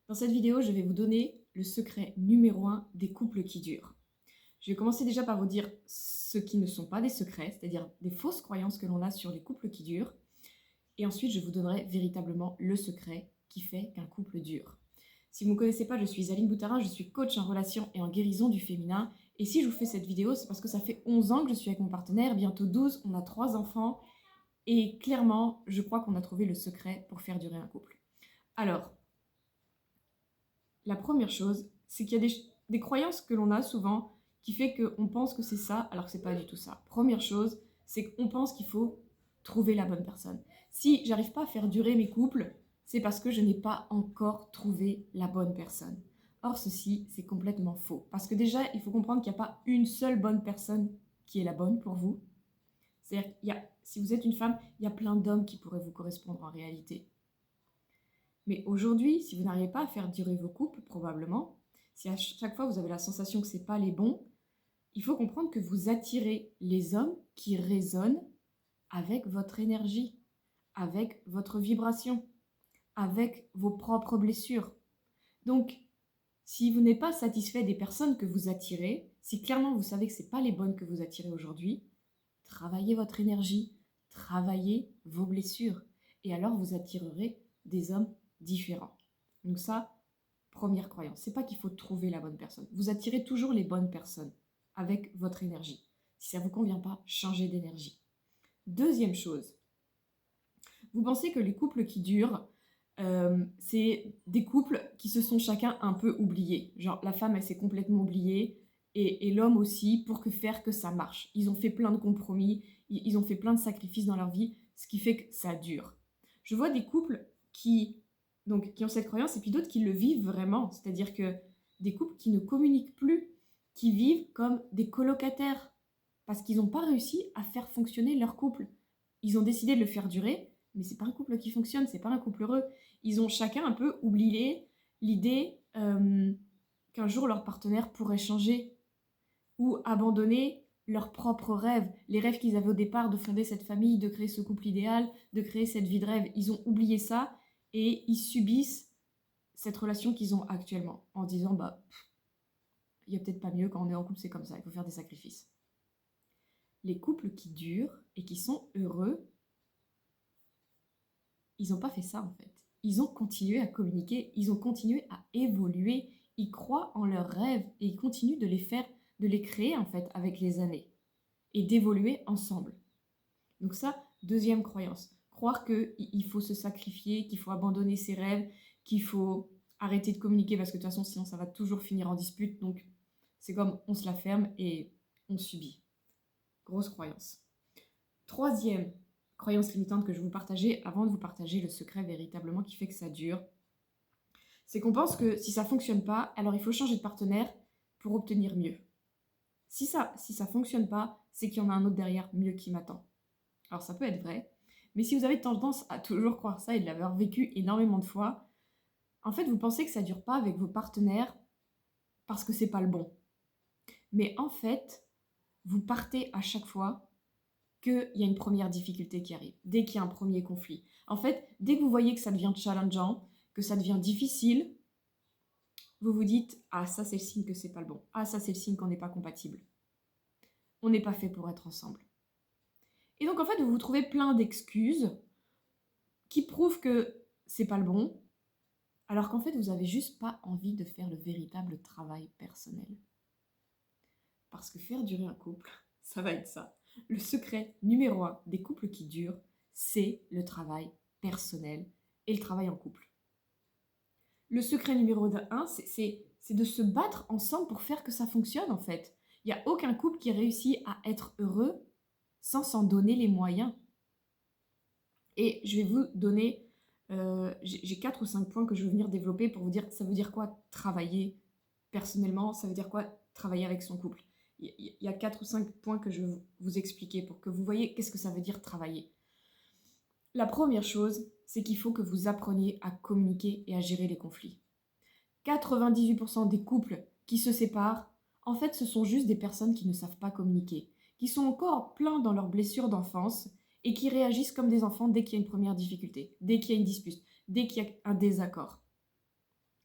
Dans cette vidéo, je vais vous donner le secret numéro 1 des couples qui durent. Je vais commencer déjà par vous dire ce qui ne sont pas des secrets, c'est-à-dire des fausses croyances que l'on a sur les couples qui durent. Et ensuite, je vous donnerai véritablement le secret qui fait qu'un couple dure. Si vous ne me connaissez pas, je suis Aline Boutarin, je suis coach en relations et en guérison du féminin. Et si je vous fais cette vidéo, c'est parce que ça fait 11 ans que je suis avec mon partenaire, bientôt 12, on a 3 enfants. Et clairement, je crois qu'on a trouvé le secret pour faire durer un couple. Alors, la première chose, c'est qu'il y a des croyances que l'on a souvent qui fait qu'on pense que c'est ça, alors que c'est pas du tout ça. Première chose, c'est qu'on pense qu'il faut trouver la bonne personne. Si j'arrive pas à faire durer mes couples, c'est parce que je n'ai pas encore trouvé la bonne personne. Or, ceci, c'est complètement faux. Parce que déjà, il faut comprendre qu'il n'y a pas une seule bonne personne qui est la bonne pour vous. C'est-à-dire, si vous êtes une femme, il y a plein d'hommes qui pourraient vous correspondre en réalité. Mais aujourd'hui, si vous n'arrivez pas à faire durer vos couples, probablement, si à chaque fois vous avez la sensation que ce n'est pas les bons, il faut comprendre que vous attirez les hommes qui résonnent avec votre énergie, avec votre vibration, avec vos propres blessures. Donc, si vous n'êtes pas satisfait des personnes que vous attirez, si clairement vous savez que ce n'est pas les bonnes que vous attirez aujourd'hui, travaillez votre énergie, travaillez vos blessures, et alors vous attirerez des hommes différents. Donc ça, première croyance, c'est pas qu'il faut trouver la bonne personne. Vous attirez toujours les bonnes personnes avec votre énergie. Si ça ne vous convient pas, changez d'énergie. Deuxième chose, vous pensez que les couples qui durent, c'est des couples qui se sont chacun un peu oubliés. Genre la femme, elle s'est complètement oubliée et l'homme aussi pour faire que ça marche. Ils ont fait plein de compromis, ils ont fait plein de sacrifices dans leur vie, ce qui fait que ça dure. Je vois des couples qui ont cette croyance et puis d'autres qui le vivent vraiment. C'est-à-dire que des couples qui ne communiquent plus, qui vivent comme des colocataires parce qu'ils n'ont pas réussi à faire fonctionner leur couple. Ils ont décidé de le faire durer, mais c'est pas un couple qui fonctionne, c'est pas un couple heureux. Ils ont chacun un peu oublié l'idée qu'un jour leur partenaire pourrait changer ou abandonner leurs propres rêves, les rêves qu'ils avaient au départ de fonder cette famille, de créer ce couple idéal, de créer cette vie de rêve. Ils ont oublié ça et ils subissent cette relation qu'ils ont actuellement en disant bah il y a peut-être pas mieux quand on est en couple, c'est comme ça, il faut faire des sacrifices. Les couples qui durent et qui sont heureux, ils n'ont pas fait ça en fait. Ils ont continué à communiquer, ils ont continué à évoluer, ils croient en leurs rêves et ils continuent de les créer en fait avec les années et d'évoluer ensemble. Donc ça, deuxième croyance, croire qu'il faut se sacrifier, qu'il faut abandonner ses rêves, qu'il faut arrêter de communiquer parce que de toute façon sinon ça va toujours finir en dispute. Donc c'est comme on se la ferme et on subit. Grosse croyance. Troisième croyance limitante que je vais vous partager avant de vous partager le secret véritablement qui fait que ça dure, c'est qu'on pense que si ça ne fonctionne pas, alors il faut changer de partenaire pour obtenir mieux. Si ça ne fonctionne pas, c'est qu'il y en a un autre derrière mieux qui m'attend. Alors ça peut être vrai, mais si vous avez tendance à toujours croire ça et de l'avoir vécu énormément de fois, en fait vous pensez que ça ne dure pas avec vos partenaires parce que c'est pas le bon. Mais en fait, vous partez à chaque fois qu'il y a une première difficulté qui arrive, dès qu'il y a un premier conflit. En fait, dès que vous voyez que ça devient challengeant, que ça devient difficile, vous vous dites « Ah, ça c'est le signe que c'est pas le bon. Ah, ça c'est le signe qu'on n'est pas compatible. On n'est pas fait pour être ensemble. » Et donc en fait, vous vous trouvez plein d'excuses qui prouvent que c'est pas le bon, alors qu'en fait, vous n'avez juste pas envie de faire le véritable travail personnel. Parce que faire durer un couple, ça va être ça. Le secret numéro 1 des couples qui durent, c'est le travail personnel et le travail en couple. Le secret numéro 1, c'est de se battre ensemble pour faire que ça fonctionne en fait. Il n'y a aucun couple qui réussit à être heureux sans s'en donner les moyens. Et je vais vous donner, j'ai 4 ou 5 points que je veux venir développer pour vous dire, ça veut dire quoi travailler personnellement, ça veut dire quoi travailler avec son couple. Il y a 4 ou 5 points que je veux vous expliquer pour que vous voyez qu'est-ce que ça veut dire travailler. La première chose, c'est qu'il faut que vous appreniez à communiquer et à gérer les conflits. 98% des couples qui se séparent, en fait, ce sont juste des personnes qui ne savent pas communiquer, qui sont encore pleins dans leurs blessures d'enfance et qui réagissent comme des enfants dès qu'il y a une première difficulté, dès qu'il y a une dispute, dès qu'il y a un désaccord.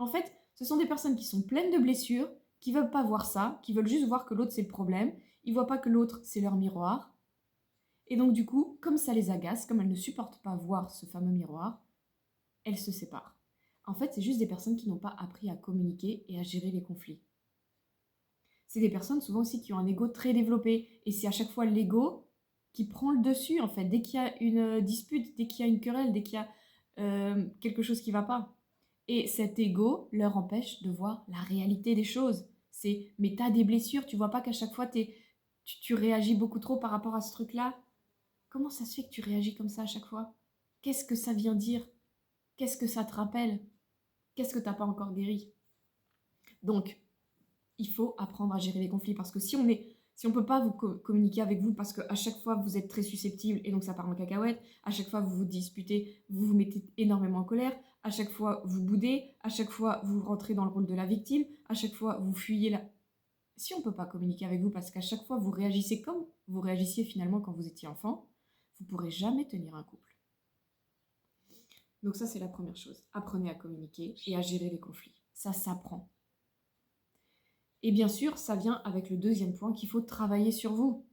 En fait, ce sont des personnes qui sont pleines de blessures, qui veulent pas voir ça, qui veulent juste voir que l'autre c'est le problème. Ils voient pas que l'autre c'est leur miroir. Et donc du coup, comme ça les agace, comme elles ne supportent pas voir ce fameux miroir, elles se séparent. En fait, c'est juste des personnes qui n'ont pas appris à communiquer et à gérer les conflits. C'est des personnes souvent aussi qui ont un ego très développé. Et c'est à chaque fois l'ego qui prend le dessus, en fait. Dès qu'il y a une dispute, dès qu'il y a une querelle, dès qu'il y a quelque chose qui ne va pas. Et cet ego leur empêche de voir la réalité des choses. C'est, mais t'as des blessures, tu vois pas qu'à chaque fois tu réagis beaucoup trop par rapport à ce truc-là. Comment ça se fait que tu réagis comme ça à chaque fois? Qu'est-ce que ça vient dire? Qu'est-ce que ça te rappelle? Qu'est-ce que t'as pas encore guéri? Donc, il faut apprendre à gérer les conflits parce que si on ne peut pas vous communiquer avec vous parce qu'à chaque fois vous êtes très susceptible et donc ça part en cacahuète, à chaque fois vous vous disputez, vous vous mettez énormément en colère, à chaque fois vous boudez, à chaque fois vous rentrez dans le rôle de la victime, à chaque fois vous fuyez la... Si on ne peut pas communiquer avec vous parce qu'à chaque fois vous réagissez comme vous réagissiez finalement quand vous étiez enfant, vous ne pourrez jamais tenir un couple. Donc ça c'est la première chose. Apprenez à communiquer et à gérer les conflits. Ça s'apprend. Et bien sûr, ça vient avec le deuxième point qu'il faut travailler sur vous.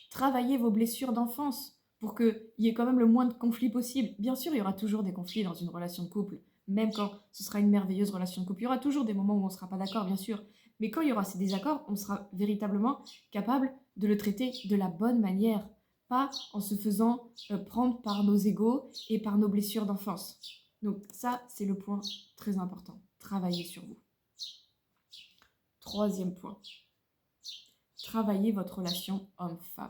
Travailler vos blessures d'enfance pour qu'il y ait quand même le moins de conflits possible. Bien sûr, il y aura toujours des conflits dans une relation de couple, même quand ce sera une merveilleuse relation de couple. Il y aura toujours des moments où on ne sera pas d'accord, bien sûr. Mais quand il y aura ces désaccords, on sera véritablement capable de le traiter de la bonne manière, pas en se faisant prendre par nos égos et par nos blessures d'enfance. Donc ça, c'est le point très important. Travailler sur vous. Troisième point, travaillez votre relation homme-femme.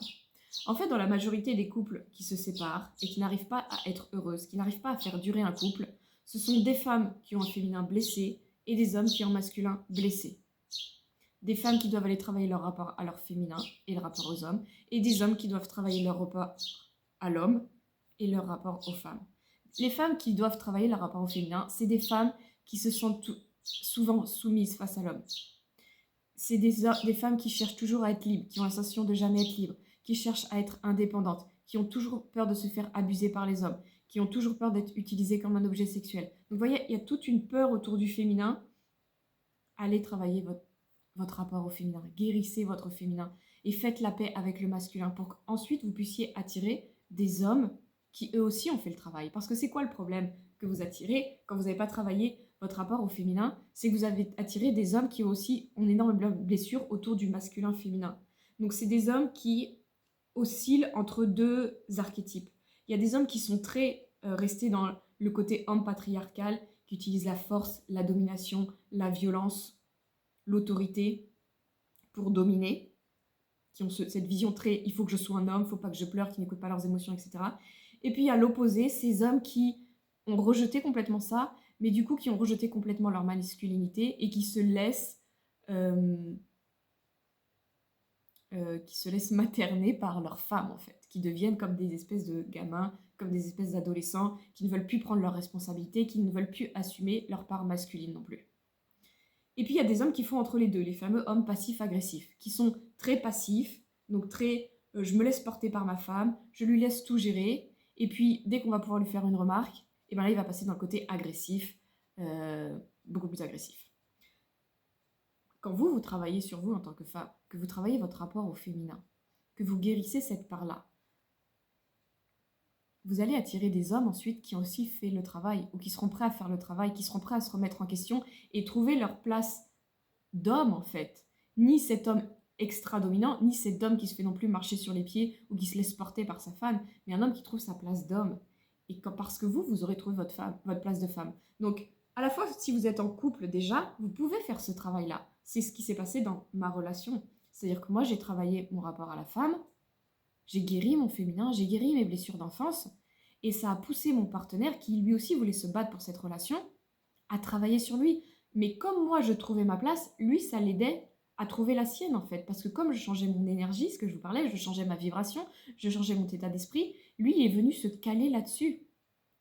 En fait, dans la majorité des couples qui se séparent et qui n'arrivent pas à être heureuses, qui n'arrivent pas à faire durer un couple, ce sont des femmes qui ont un féminin blessé et des hommes qui ont un masculin blessé. Des femmes qui doivent aller travailler leur rapport à leur féminin et le rapport aux hommes, et des hommes qui doivent travailler leur rapport à l'homme et leur rapport aux femmes. Les femmes qui doivent travailler leur rapport au féminin, c'est des femmes qui se sentent souvent soumises face à l'homme. C'est des femmes qui cherchent toujours à être libres, qui ont la sensation de jamais être libres, qui cherchent à être indépendantes, qui ont toujours peur de se faire abuser par les hommes, qui ont toujours peur d'être utilisées comme un objet sexuel. Donc vous voyez, il y a toute une peur autour du féminin. Allez travailler votre rapport au féminin, guérissez votre féminin et faites la paix avec le masculin pour qu'ensuite vous puissiez attirer des hommes qui eux aussi ont fait le travail. Parce que c'est quoi le problème que vous attirez quand vous n'avez pas travaillé votre rapport au féminin? C'est que vous avez attiré des hommes qui ont aussi une énorme blessure autour du masculin-féminin. Donc c'est des hommes qui oscillent entre deux archétypes. Il y a des hommes qui sont très restés dans le côté homme patriarcal, qui utilisent la force, la domination, la violence, l'autorité pour dominer, qui ont cette vision très « il faut que je sois un homme, il ne faut pas que je pleure », qui n'écoutent pas leurs émotions, etc. Et puis à l'opposé, ces hommes qui ont rejeté complètement ça, mais du coup qui ont rejeté complètement leur masculinité et qui se laissent materner par leurs femmes en fait, qui deviennent comme des espèces de gamins, comme des espèces d'adolescents, qui ne veulent plus prendre leurs responsabilités, qui ne veulent plus assumer leur part masculine non plus. Et puis il y a des hommes qui font entre les deux, les fameux hommes passifs-agressifs, qui sont très passifs, donc très je me laisse porter par ma femme, je lui laisse tout gérer, et puis dès qu'on va pouvoir lui faire une remarque, et bien là il va passer dans le côté agressif, beaucoup plus agressif. Quand vous travaillez sur vous en tant que femme, que vous travaillez votre rapport au féminin, que vous guérissez cette part-là, vous allez attirer des hommes ensuite qui ont aussi fait le travail, ou qui seront prêts à faire le travail, qui seront prêts à se remettre en question et trouver leur place d'homme en fait. Ni cet homme extra dominant, ni cet homme qui se fait non plus marcher sur les pieds ou qui se laisse porter par sa femme, mais un homme qui trouve sa place d'homme. Et parce que vous aurez trouvé votre place de femme. Donc, à la fois, si vous êtes en couple déjà, vous pouvez faire ce travail-là. C'est ce qui s'est passé dans ma relation. C'est-à-dire que moi, j'ai travaillé mon rapport à la femme, j'ai guéri mon féminin, j'ai guéri mes blessures d'enfance, et ça a poussé mon partenaire, qui lui aussi voulait se battre pour cette relation, à travailler sur lui. Mais comme moi, je trouvais ma place, lui, ça l'aidait à trouver la sienne, en fait. Parce que comme je changeais mon énergie, ce que je vous parlais, je changeais ma vibration, je changeais mon état d'esprit, lui, il est venu se caler là-dessus.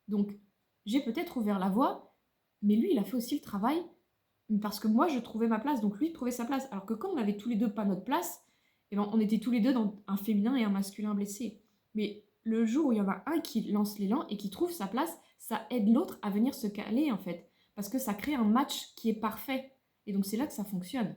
Donc, j'ai peut-être ouvert la voie, mais lui, il a fait aussi le travail, parce que moi, je trouvais ma place, donc lui, il trouvait sa place. Alors que quand on n'avait tous les deux pas notre place, eh ben, on était tous les deux dans un féminin et un masculin blessé. Mais le jour où il y en a un qui lance l'élan et qui trouve sa place, ça aide l'autre à venir se caler, en fait. parce que ça crée un match qui est parfait. Et donc c'est là que ça fonctionne.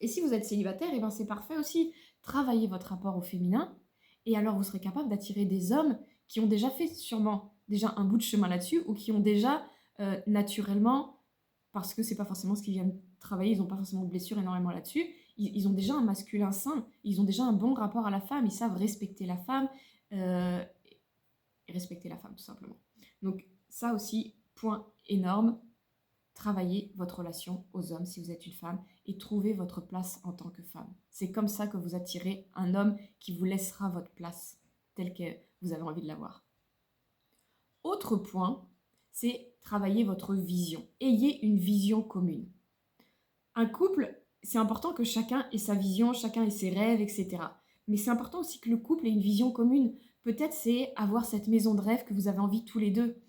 Et si vous êtes célibataire, et ben c'est parfait aussi. Travaillez votre rapport au féminin, et alors vous serez capable d'attirer des hommes qui ont déjà fait sûrement déjà un bout de chemin là-dessus, ou qui ont déjà naturellement, parce que c'est pas forcément ce qu'ils viennent travailler, ils n'ont pas forcément de blessures énormément là-dessus, ils ont déjà un masculin sain, ils ont déjà un bon rapport à la femme, ils savent respecter la femme, et respecter la femme tout simplement. Donc ça aussi, point énorme, travaillez votre relation aux hommes si vous êtes une femme et trouvez votre place en tant que femme. C'est comme ça que vous attirez un homme qui vous laissera votre place telle que vous avez envie de l'avoir. Autre point, c'est travailler votre vision. Ayez une vision commune. Un couple, c'est important que chacun ait sa vision, chacun ait ses rêves, etc. Mais c'est important aussi que le couple ait une vision commune. Peut-être c'est avoir cette maison de rêve que vous avez envie tous les deux.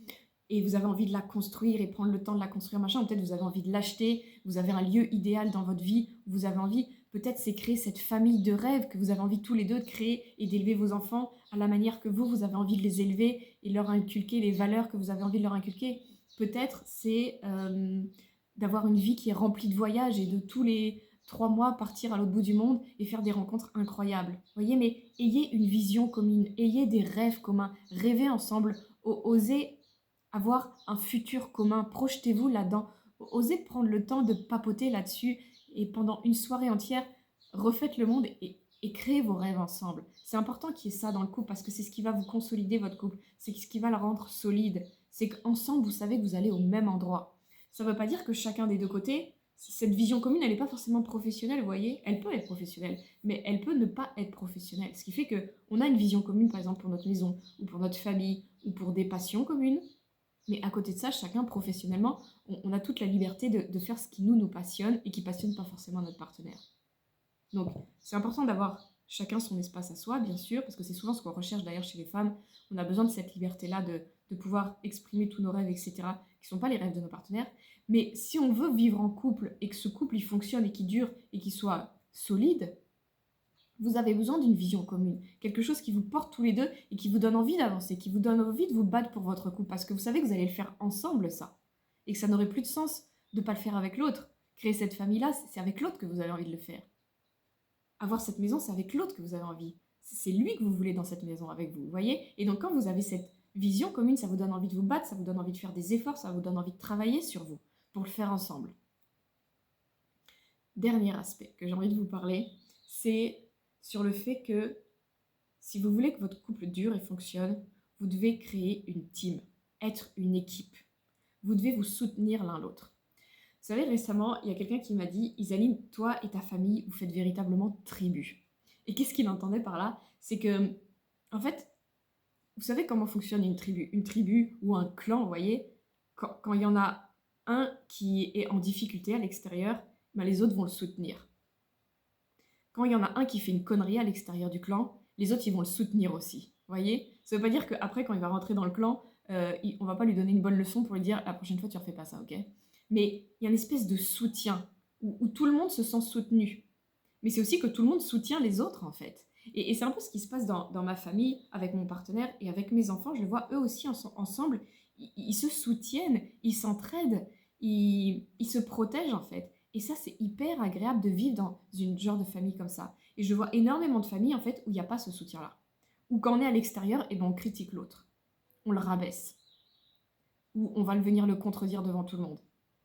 Et vous avez envie de la construire et prendre le temps de la construire, machin. Peut-être vous avez envie de l'acheter, vous avez un lieu idéal dans votre vie, vous avez envie, peut-être c'est créer cette famille de rêve que vous avez envie tous les deux de créer et d'élever vos enfants à la manière que vous avez envie de les élever et leur inculquer les valeurs que vous avez envie de leur inculquer. Peut-être c'est d'avoir une vie qui est remplie de voyages et de tous les 3 mois partir à l'autre bout du monde et faire des rencontres incroyables. Vous voyez, mais ayez une vision commune, ayez des rêves communs, rêvez ensemble, osez avoir un futur commun, projetez-vous là-dedans, osez prendre le temps de papoter là-dessus et pendant une soirée entière, refaites le monde et créez vos rêves ensemble. C'est important qu'il y ait ça dans le couple parce que c'est ce qui va vous consolider votre couple, c'est ce qui va le rendre solide, c'est qu'ensemble vous savez que vous allez au même endroit. Ça ne veut pas dire que chacun des deux côtés, cette vision commune, elle n'est pas forcément professionnelle, vous voyez, elle peut être professionnelle, mais elle peut ne pas être professionnelle. Ce qui fait qu'on a une vision commune, par exemple, pour notre maison, ou pour notre famille, ou pour des passions communes. Mais à côté de ça, chacun professionnellement, on a toute la liberté de faire ce qui nous passionne et qui passionne pas forcément notre partenaire. Donc c'est important d'avoir chacun son espace à soi, bien sûr, parce que c'est souvent ce qu'on recherche d'ailleurs chez les femmes. On a besoin de cette liberté-là de pouvoir exprimer tous nos rêves, etc., qui ne sont pas les rêves de nos partenaires. Mais si on veut vivre en couple et que ce couple il fonctionne et qu'il dure et qu'il soit solide, vous avez besoin d'une vision commune, quelque chose qui vous porte tous les deux et qui vous donne envie d'avancer, qui vous donne envie de vous battre pour votre couple, parce que vous savez que vous allez le faire ensemble, ça, et que ça n'aurait plus de sens de ne pas le faire avec l'autre. Créer cette famille-là, c'est avec l'autre que vous avez envie de le faire. Avoir cette maison, c'est avec l'autre que vous avez envie. C'est lui que vous voulez dans cette maison avec vous, vous voyez? Et donc quand vous avez cette vision commune, ça vous donne envie de vous battre, ça vous donne envie de faire des efforts, ça vous donne envie de travailler sur vous pour le faire ensemble. Dernier aspect que j'ai envie de vous parler, c'est sur le fait que si vous voulez que votre couple dure et fonctionne, vous devez créer une team, être une équipe. Vous devez vous soutenir l'un l'autre. Vous savez, récemment, il y a quelqu'un qui m'a dit « Isaline, toi et ta famille, vous faites véritablement tribu. » Et qu'est-ce qu'il entendait par là? C'est que, en fait, vous savez comment fonctionne une tribu? Une tribu ou un clan, vous voyez, quand il y en a un qui est en difficulté à l'extérieur, ben les autres vont le soutenir. Quand il y en a un qui fait une connerie à l'extérieur du clan, les autres, ils vont le soutenir aussi. Vous voyez? Ça ne veut pas dire qu'après, quand il va rentrer dans le clan, on va pas lui donner une bonne leçon pour lui dire « la prochaine fois, tu ne refais pas ça, ok ?» Mais il y a une espèce de soutien où tout le monde se sent soutenu. Mais c'est aussi que tout le monde soutient les autres, en fait. Et c'est un peu ce qui se passe dans ma famille, avec mon partenaire et avec mes enfants. Je les vois eux aussi ensemble. Ils se soutiennent, ils s'entraident, ils se protègent, en fait. Et ça, c'est hyper agréable de vivre dans une genre de famille comme ça. Et je vois énormément de familles, en fait, où il n'y a pas ce soutien-là. Ou quand on est à l'extérieur, et ben on critique l'autre. On le rabaisse. Ou on va venir le contredire devant tout le monde.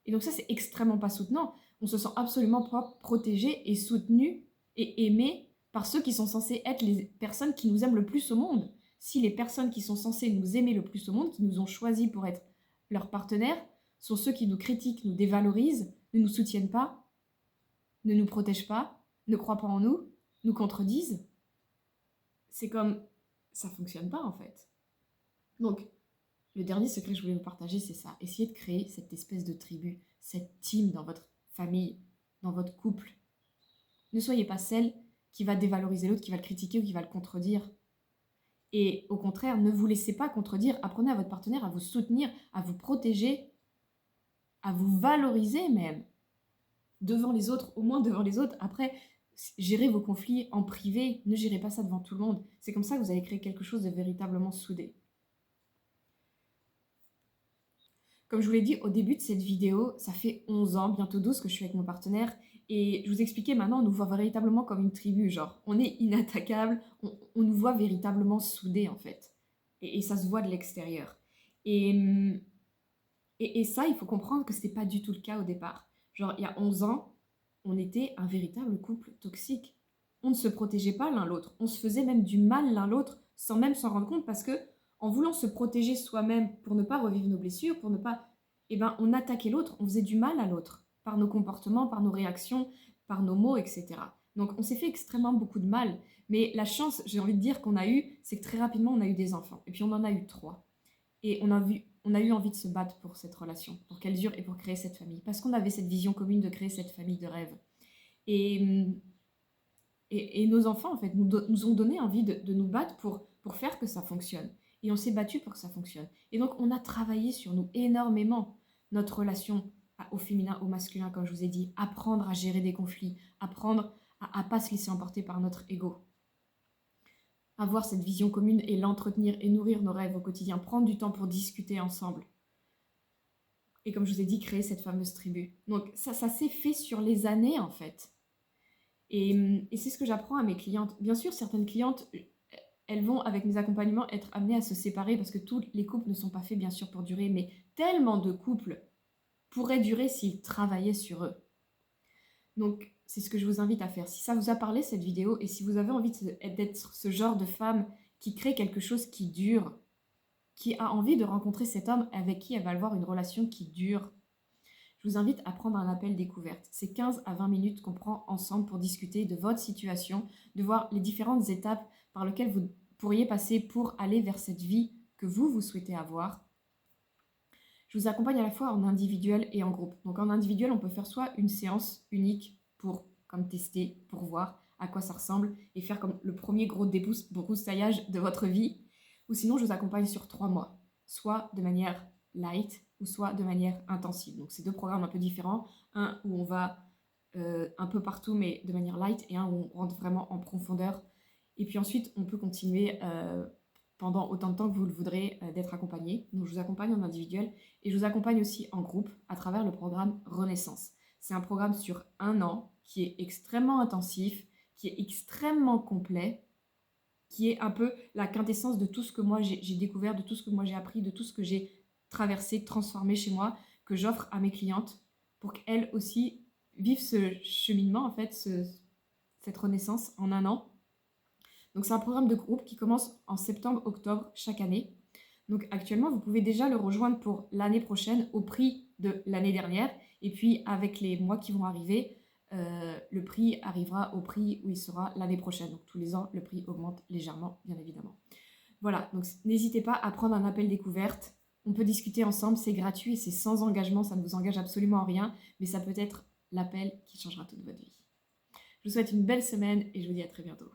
Et donc ça, c'est extrêmement pas soutenant. On se sent absolument pas protégé et soutenu et aimé par ceux qui sont censés être les personnes qui nous aiment le plus au monde. Si les personnes qui sont censées nous aimer le plus au monde, qui nous ont choisis pour être leurs partenaires, sont ceux qui nous critiquent, nous dévalorisent, ne nous soutiennent pas, ne nous protègent pas, ne croient pas en nous, nous contredisent, c'est comme... ça fonctionne pas en fait. Donc, le dernier secret que je voulais vous partager, c'est ça. Essayez de créer cette espèce de tribu, cette team dans votre famille, dans votre couple. Ne soyez pas celle qui va dévaloriser l'autre, qui va le critiquer ou qui va le contredire. Et au contraire, ne vous laissez pas contredire. Apprenez à votre partenaire à vous soutenir, à vous protéger, à vous valoriser même. Devant les autres, au moins devant les autres. Après, gérez vos conflits en privé. Ne gérez pas ça devant tout le monde. C'est comme ça que vous allez créer quelque chose de véritablement soudé. Comme je vous l'ai dit au début de cette vidéo, ça fait 11 ans, bientôt 12 que je suis avec mon partenaire. Et je vous expliquais maintenant, on nous voit véritablement comme une tribu, genre on est inattaquable, on nous voit véritablement soudés en fait. Et ça se voit de l'extérieur. Et, hum, et ça, il faut comprendre que ce n'était pas du tout le cas au départ. Genre il y a 11 ans, on était un véritable couple toxique. On ne se protégeait pas l'un l'autre, on se faisait même du mal l'un l'autre sans même s'en rendre compte parce que en voulant se protéger soi-même pour ne pas revivre nos blessures, pour ne pas... Eh ben, on attaquait l'autre, on faisait du mal à l'autre par nos comportements, par nos réactions, par nos mots, etc. Donc on s'est fait extrêmement beaucoup de mal. Mais la chance, j'ai envie de dire, qu'on a eue, c'est que très rapidement, on a eu des enfants. Et puis on en a eu 3. Et on a eu envie de se battre pour cette relation, pour qu'elle dure et pour créer cette famille. Parce qu'on avait cette vision commune de créer cette famille de rêve. Et, et nos enfants, en fait, nous ont donné envie de nous battre pour faire que ça fonctionne. Et on s'est battu pour que ça fonctionne. Et donc, on a travaillé sur nous énormément. Notre relation au féminin, au masculin, comme je vous ai dit. Apprendre à gérer des conflits. Apprendre à ne pas se laisser emporter par notre ego. Avoir cette vision commune et l'entretenir et nourrir nos rêves au quotidien. Prendre du temps pour discuter ensemble. Et comme je vous ai dit, créer cette fameuse tribu. Donc, ça s'est fait sur les années, en fait. Et c'est ce que j'apprends à mes clientes. Bien sûr, certaines clientes, elles vont, avec mes accompagnements, être amenées à se séparer parce que tous les couples ne sont pas faits, bien sûr, pour durer, mais tellement de couples pourraient durer s'ils travaillaient sur eux. Donc, c'est ce que je vous invite à faire. Si ça vous a parlé, cette vidéo, et si vous avez envie d'être ce genre de femme qui crée quelque chose qui dure, qui a envie de rencontrer cet homme avec qui elle va avoir une relation qui dure, je vous invite à prendre un appel découverte. C'est 15 à 20 minutes qu'on prend ensemble pour discuter de votre situation, de voir les différentes étapes par lesquelles vous pourriez passer pour aller vers cette vie que vous souhaitez avoir. Je vous accompagne à la fois en individuel et en groupe. Donc en individuel, on peut faire soit une séance unique pour comme tester, pour voir à quoi ça ressemble et faire comme le premier gros débroussaillage de votre vie. Ou sinon, je vous accompagne sur 3 mois, soit de manière light ou soit de manière intensive. Donc c'est 2 programmes un peu différents. Un où on va un peu partout mais de manière light et un où on rentre vraiment en profondeur. Et puis ensuite, on peut continuer pendant autant de temps que vous le voudrez d'être accompagné. Donc je vous accompagne en individuel et je vous accompagne aussi en groupe à travers le programme Renaissance. C'est un programme sur 1 an qui est extrêmement intensif, qui est extrêmement complet, qui est un peu la quintessence de tout ce que moi j'ai découvert, de tout ce que moi j'ai appris, de tout ce que j'ai traversé, transformé chez moi, que j'offre à mes clientes pour qu'elles aussi vivent ce cheminement, en fait, cette renaissance en 1 an. Donc c'est un programme de groupe qui commence en septembre-octobre chaque année. Donc actuellement, vous pouvez déjà le rejoindre pour l'année prochaine au prix de l'année dernière. Et puis avec les mois qui vont arriver, le prix arrivera au prix où il sera l'année prochaine. Donc tous les ans, le prix augmente légèrement, bien évidemment. Voilà, donc n'hésitez pas à prendre un appel découverte. On peut discuter ensemble, c'est gratuit, c'est sans engagement, ça ne vous engage absolument en rien, mais ça peut être l'appel qui changera toute votre vie. Je vous souhaite une belle semaine et je vous dis à très bientôt.